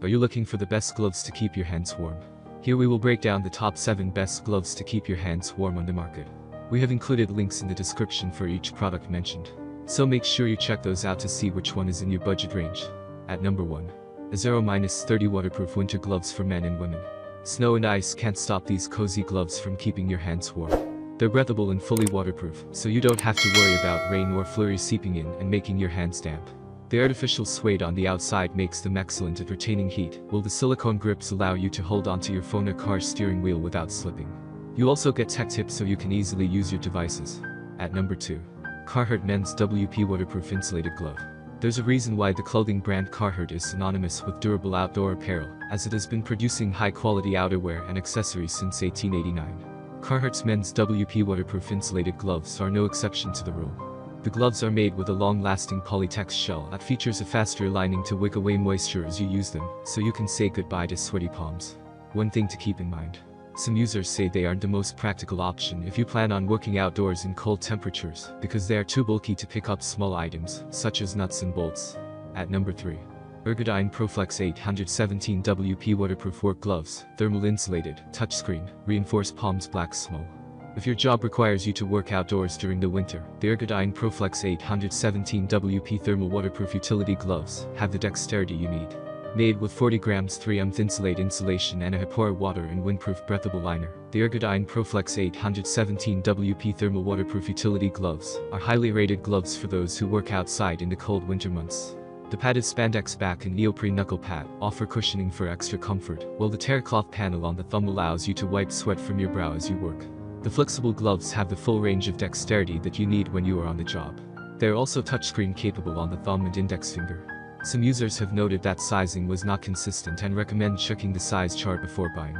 Are you looking for the best gloves to keep your hands warm? Here we will break down the top 7 best gloves to keep your hands warm on the market. We have included links in the description for each product mentioned, so make sure you check those out to see which one is in your budget range. At number 1. Ozero -30 waterproof winter gloves for men and women. Snow and ice can't stop these cozy gloves from keeping your hands warm. They're breathable and fully waterproof, so you don't have to worry about rain or flurries seeping in and making your hands damp. The artificial suede on the outside makes them excellent at retaining heat, while the silicone grips allow you to hold onto your phone or car steering wheel without slipping. You also get tech tips so you can easily use your devices. At number 2. Carhartt Men's WP Waterproof Insulated Glove. There's a reason why the clothing brand Carhartt is synonymous with durable outdoor apparel, as it has been producing high-quality outerwear and accessories since 1889. Carhartt's Men's WP Waterproof Insulated Gloves are no exception to the rule. The gloves are made with a long-lasting Polytex shell that features a faster lining to wick away moisture as you use them, so you can say goodbye to sweaty palms. One thing to keep in mind. Some users say they aren't the most practical option if you plan on working outdoors in cold temperatures, because they are too bulky to pick up small items, such as nuts and bolts. At number 3. Ergodyne Proflex 817 WP Waterproof Work Gloves, Thermal Insulated, Touchscreen, Reinforced Palms Black Small. If your job requires you to work outdoors during the winter, the Ergodyne Proflex 817 WP Thermal Waterproof Utility Gloves have the dexterity you need. Made with 40 grams 3M Thinsulate insulation and a HEPA water and windproof breathable liner, the Ergodyne Proflex 817 WP Thermal Waterproof Utility Gloves are highly rated gloves for those who work outside in the cold winter months. The padded spandex back and neoprene knuckle pad offer cushioning for extra comfort, while the tear cloth panel on the thumb allows you to wipe sweat from your brow as you work. The flexible gloves have the full range of dexterity that you need when you are on the job. They are also touchscreen capable on the thumb and index finger. Some users have noted that sizing was not consistent and recommend checking the size chart before buying.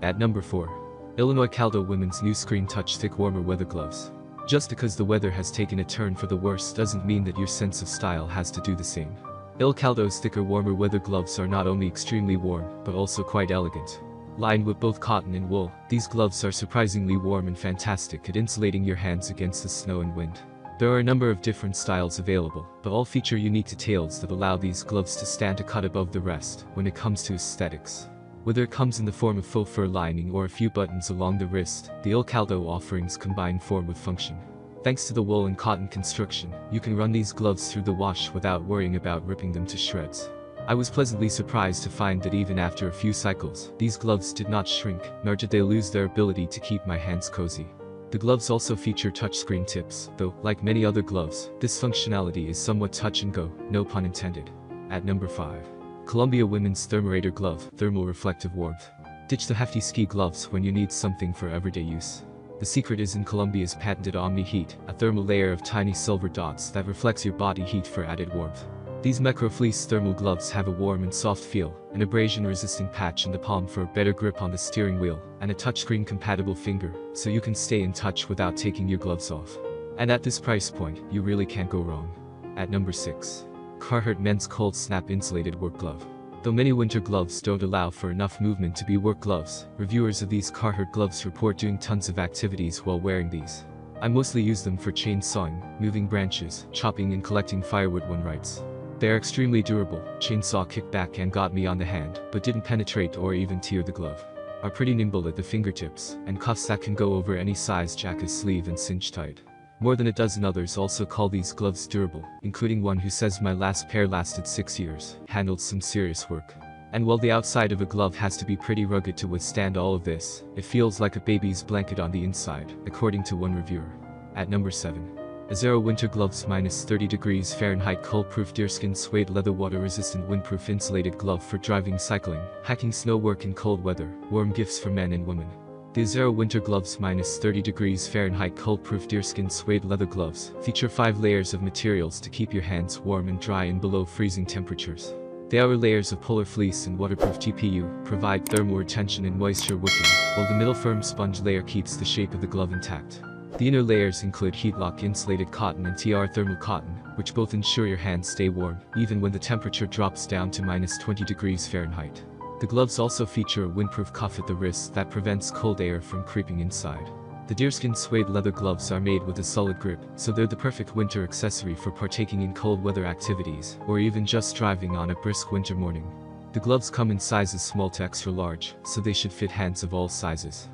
At number 4. Illinois Caldo Women's New Screen Touch Thick Warmer Weather Gloves. Just because the weather has taken a turn for the worse doesn't mean that your sense of style has to do the same. Caldo's thicker warmer weather gloves are not only extremely warm, but also quite elegant. Lined with both cotton and wool, these gloves are surprisingly warm and fantastic at insulating your hands against the snow and wind. There are a number of different styles available, but all feature unique details that allow these gloves to stand a cut above the rest when it comes to aesthetics. Whether it comes in the form of faux fur lining or a few buttons along the wrist, the Caldo offerings combine form with function. Thanks to the wool and cotton construction, you can run these gloves through the wash without worrying about ripping them to shreds. I was pleasantly surprised to find that even after a few cycles, these gloves did not shrink, nor did they lose their ability to keep my hands cozy. The gloves also feature touchscreen tips, though, like many other gloves, this functionality is somewhat touch and go, no pun intended. At number 5. Columbia Women's Thermarator Glove, Thermal Reflective Warmth. Ditch the hefty ski gloves when you need something for everyday use. The secret is in Columbia's patented Omni Heat, a thermal layer of tiny silver dots that reflects your body heat for added warmth. These microfleece thermal gloves have a warm and soft feel, an abrasion-resistant patch in the palm for a better grip on the steering wheel, and a touchscreen-compatible finger, so you can stay in touch without taking your gloves off. And at this price point, you really can't go wrong. At number 6. Carhartt Men's Cold Snap Insulated Work Glove. Though many winter gloves don't allow for enough movement to be work gloves, reviewers of these Carhartt gloves report doing tons of activities while wearing these. I mostly use them for chainsawing, moving branches, chopping and collecting firewood, one writes. They are extremely durable, chainsaw kicked back and got me on the hand, but didn't penetrate or even tear the glove. Are pretty nimble at the fingertips, and cuffs that can go over any size jacket sleeve and cinch tight. More than a dozen others also call these gloves durable, including one who says my last pair lasted 6 years, handled some serious work. And while the outside of a glove has to be pretty rugged to withstand all of this, it feels like a baby's blanket on the inside, according to one reviewer. At number 7. Ozero Winter Gloves -30 degrees Fahrenheit Cold-Proof Deerskin Suede Leather Water-Resistant Windproof Insulated Glove for driving, cycling, hiking, snow work in cold weather, warm gifts for men and women. The Ozero Winter Gloves -30 degrees Fahrenheit Cold-Proof Deerskin Suede Leather Gloves feature 5 layers of materials to keep your hands warm and dry in below freezing temperatures. The outer layers of polar fleece and waterproof TPU provide thermal retention and moisture wicking, while the middle firm sponge layer keeps the shape of the glove intact. The inner layers include heat-lock insulated cotton and TR thermal cotton, which both ensure your hands stay warm, even when the temperature drops down to -20 degrees Fahrenheit. The gloves also feature a windproof cuff at the wrist that prevents cold air from creeping inside. The deerskin suede leather gloves are made with a solid grip, so they're the perfect winter accessory for partaking in cold weather activities, or even just driving on a brisk winter morning. The The gloves come in sizes small to extra large, so they should fit hands of all sizes.